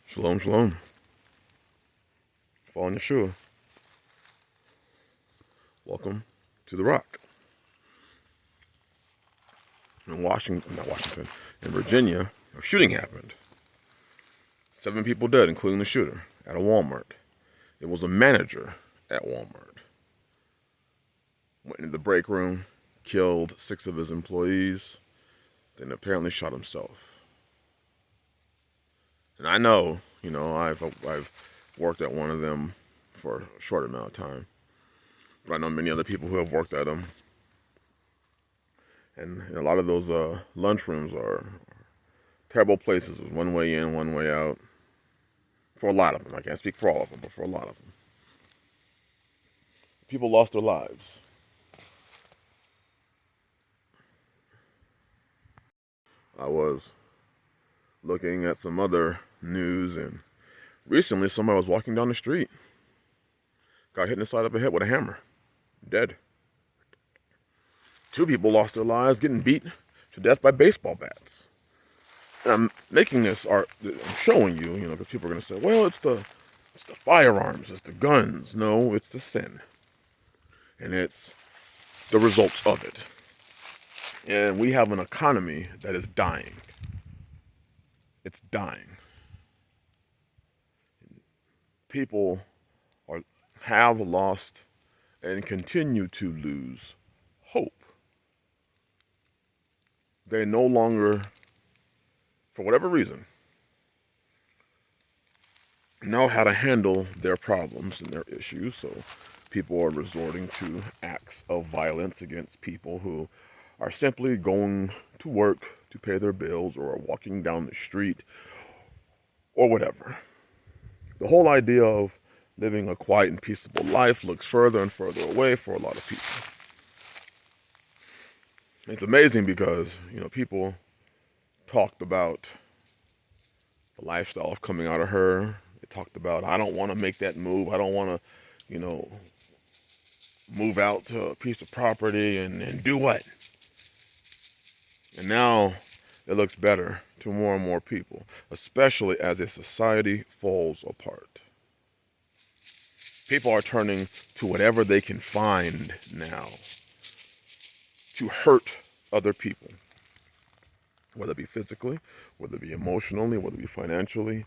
Shalom, shalom. Fallen Yeshua. Welcome to the Rock. In in Virginia, a shooting happened. 7 people dead, including the shooter, at a Walmart. It was a manager at Walmart. Went into the break room, killed 6 of his employees, then apparently shot himself. And I know, I've worked at one of them for a short amount of time. But I know many other people who have worked at them. And a lot of those lunchrooms are terrible places. There's one way in, one way out. For a lot of them. I can't speak for all of them, but for a lot of them. People lost their lives. I was looking at some other news, and recently somebody was walking down the street. Got hit in the side of the head with a hammer. Dead. 2 people lost their lives getting beat to death by baseball bats. And I'm making this art, I'm showing you, because people are going to say, well, it's the firearms, it's the guns. No, it's the sin. And it's the results of it. And we have an economy that is dying. It's dying. People have lost and continue to lose hope. They no longer, for whatever reason, know how to handle their problems and their issues. So people are resorting to acts of violence against people who are simply going to work to pay their bills or are walking down the street or whatever. The whole idea of living a quiet and peaceable life looks further and further away for a lot of people. It's amazing because, people talked about the lifestyle of coming out of her. They talked about, I don't want to make that move. I don't want to, move out to a piece of property and do what? And now it looks better to more and more people, especially as a society falls apart. People are turning to whatever they can find now to hurt other people, whether it be physically, whether it be emotionally, whether it be financially.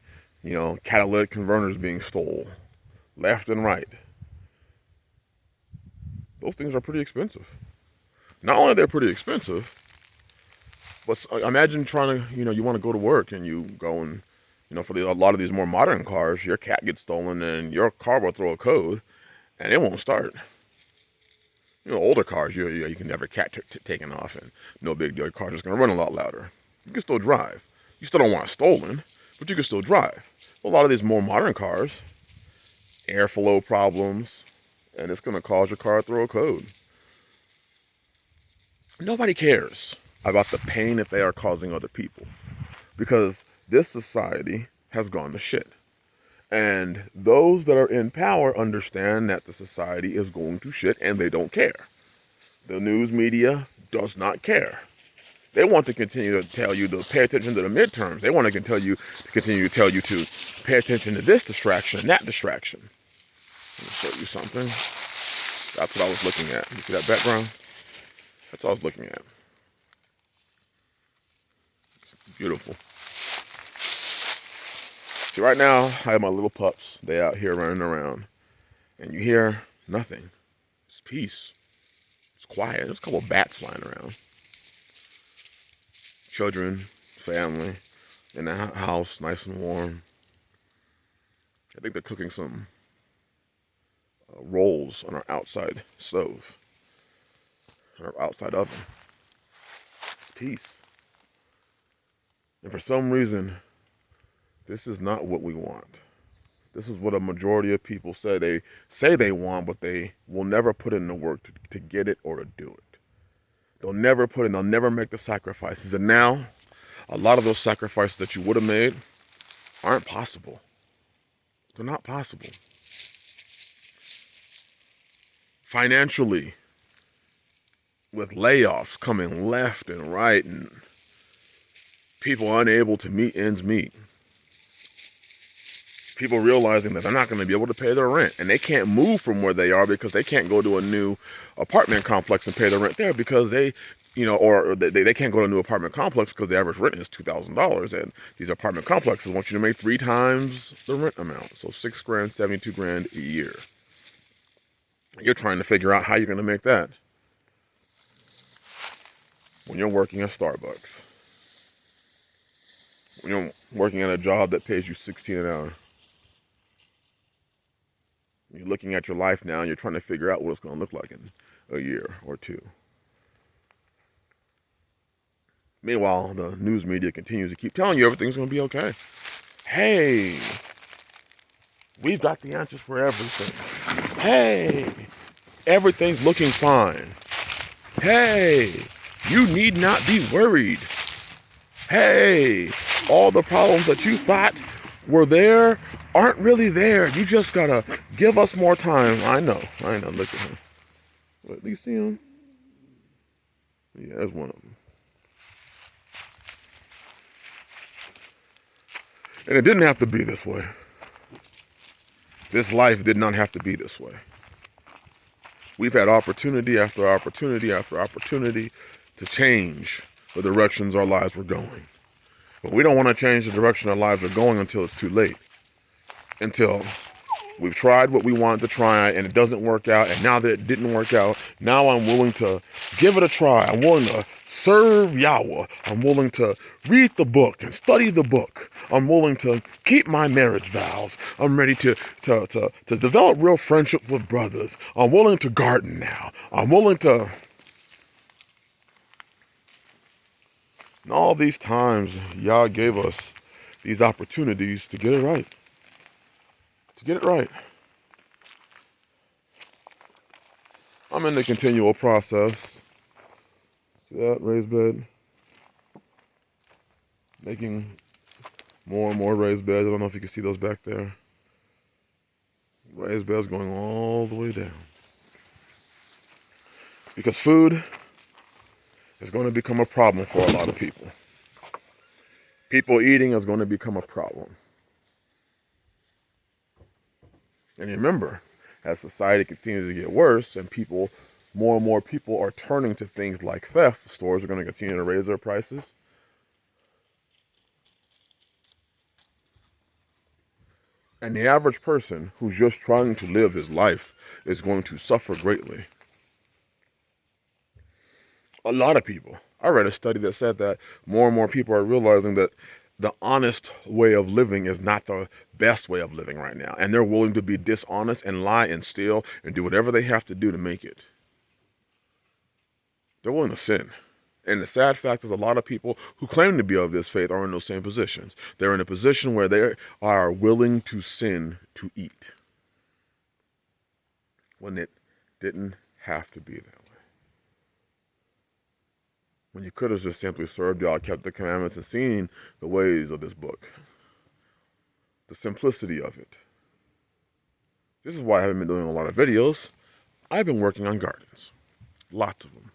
Catalytic converters being stolen left and right. Those things are pretty expensive. Not only are they pretty expensive, but imagine trying to, you want to go to work and you go and, for a lot of these more modern cars, your cat gets stolen and your car will throw a code and it won't start. Older cars, you can never cat taken off and no big deal. Your car's just going to run a lot louder. You can still drive. You still don't want it stolen, but you can still drive. A lot of these more modern cars, airflow problems, and it's going to cause your car to throw a code. Nobody cares about the pain that they are causing other people because this society has gone to shit. And those that are in power understand that the society is going to shit and they don't care. The news media does not care. They want to continue to tell you to pay attention to the midterms. They want to continue to tell you to pay attention to this distraction and that distraction. Let me show you something. That's what I was looking at. You see that background? That's what I was looking at. It's beautiful. See, right now, I have my little pups. They out here running around. And you hear nothing. It's peace. It's quiet. There's a couple of bats flying around. Children, family, in the house, nice and warm. I think they're cooking some rolls on our outside stove. On our outside oven. Peace. And for some reason, this is not what we want. This is what a majority of people say they want, but they will never put in the work to get it or to do it. They'll never make the sacrifices. And now, a lot of those sacrifices that you would have made aren't possible. They're not possible. Financially, with layoffs coming left and right and people unable to meet ends meet. People realizing that they're not going to be able to pay their rent, and they can't move from where they are because they can't go to a new apartment complex and pay the rent there because they, or they can't go to a new apartment complex because the average rent is $2,000, and these apartment complexes want you to make 3 times the rent amount, so $6,000, $72,000 a year. You're trying to figure out how you're going to make that when you're working at Starbucks, when you're working at a job that pays you $16 an hour. You're looking at your life now and you're trying to figure out what it's going to look like in a year or two. Meanwhile, the news media continues to keep telling you everything's going to be okay. Hey, we've got the answers for everything. Hey, everything's looking fine. Hey, you need not be worried. Hey, all the problems that you thought were there aren't really there. You just gotta give us more time. I know. Look at him. What, do you see him? Yeah, there's one of them. And it didn't have to be this way. This life did not have to be this way. We've had opportunity after opportunity after opportunity to change the directions our lives were going. But we don't want to change the direction our lives are going until it's too late. Until we've tried what we wanted to try and it doesn't work out. And now that it didn't work out, now I'm willing to give it a try. I'm willing to serve Yahweh. I'm willing to read the book and study the book. I'm willing to keep my marriage vows. I'm ready to develop real friendship with brothers. I'm willing to garden now. I'm willing to... And all these times, Yah gave us these opportunities to get it right. To get it right. I'm in the continual process. See that raised bed? Making more and more raised beds. I don't know if you can see those back there. Raised beds going all the way down. Because food is going to become a problem for a lot of people. People eating is going to become a problem. And remember, as society continues to get worse and more and more people are turning to things like theft, the stores are going to continue to raise their prices. And the average person who's just trying to live his life is going to suffer greatly. A lot of people. I read a study that said that more and more people are realizing that the honest way of living is not the best way of living right now. And they're willing to be dishonest and lie and steal and do whatever they have to do to make it. They're willing to sin. And the sad fact is a lot of people who claim to be of this faith are in those same positions. They're in a position where they are willing to sin to eat. When it didn't have to be that way. When you could have just simply served y'all, kept the commandments, and seen the ways of this book. The simplicity of it. This is why I haven't been doing a lot of videos. I've been working on gardens. Lots of them.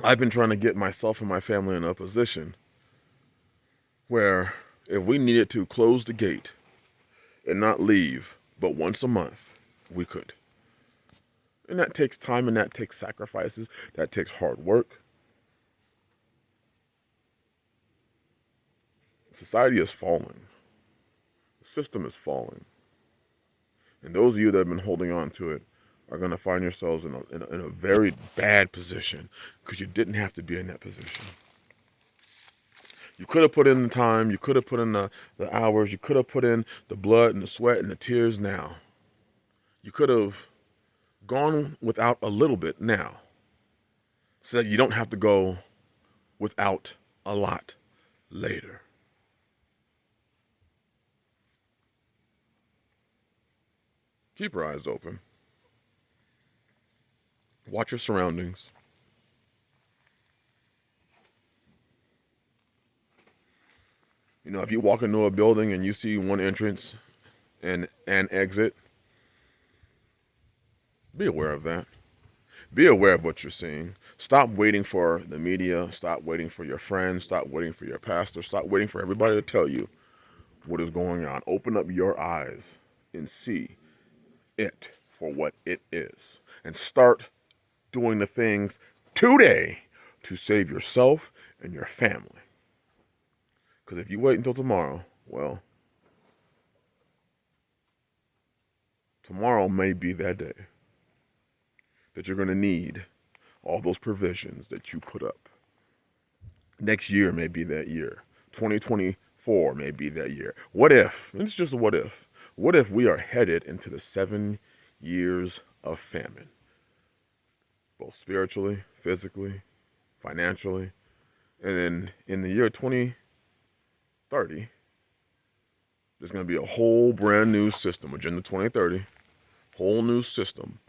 I've been trying to get myself and my family in a position where if we needed to close the gate and not leave but once a month, we could. And that takes time and that takes sacrifices. That takes hard work. Society is falling. The system is falling. And those of you that have been holding on to it are going to find yourselves in a very bad position because you didn't have to be in that position. You could have put in the time. You could have put in the hours. You could have put in the blood and the sweat and the tears now. You could have gone without a little bit now so that you don't have to go without a lot later. Keep your eyes open. Watch your surroundings. You know, if you walk into a building and you see one entrance and an exit, be aware of that. Be aware of what you're seeing. Stop waiting for the media. Stop waiting for your friends. Stop waiting for your pastor. Stop waiting for everybody to tell you what is going on. Open up your eyes and see it for what it is. And start doing the things today to save yourself and your family. Because if you wait until tomorrow, well, tomorrow may be that day that you're going to need all those provisions that you put up. Next year may be that year. 2024 may be that year. What if, and it's just a what if we are headed into the 7 years of famine? Both spiritually, physically, financially. And then in the year 2030, there's going to be a whole brand new system, Agenda 2030, whole new system.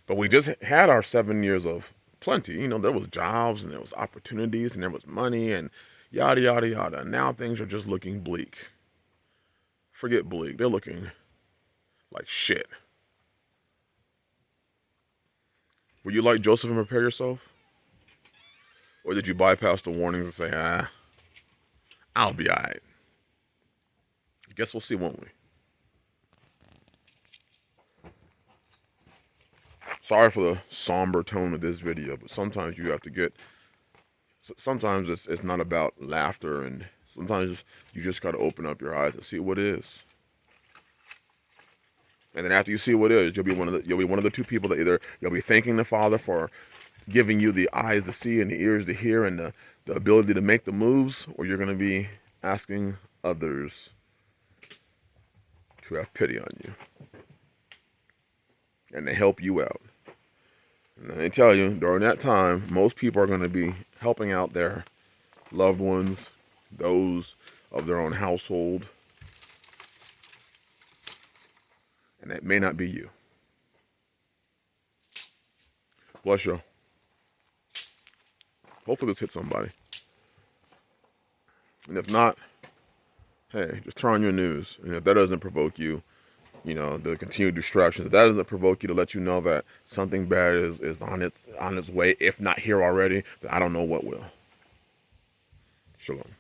But we just had our 7 years of plenty. You know, there was jobs and there was opportunities and there was money and yada, yada, yada. And now things are just looking bleak. Forget bleak. They're looking like shit. Were you like Joseph and prepare yourself? Or did you bypass the warnings and say, I'll be all right? I guess we'll see, won't we? Sorry for the somber tone of this video, but sometimes you have to get, sometimes it's not about laughter, and sometimes you just got to open up your eyes and see what is. And then after you see what is, you'll be one of the two people that either you'll be thanking the Father for giving you the eyes to see and the ears to hear and the ability to make the moves, or you're going to be asking others to have pity on you and to help you out. And I tell you, during that time, most people are going to be helping out their loved ones, those of their own household, and that may not be you. Bless you. Hopefully this hits somebody. And if not, hey, just turn on your news. And if that doesn't provoke you, you know, the continued distractions, if that doesn't provoke you to let you know that something bad is on its way, if not here already, then I don't know what will. Shalom.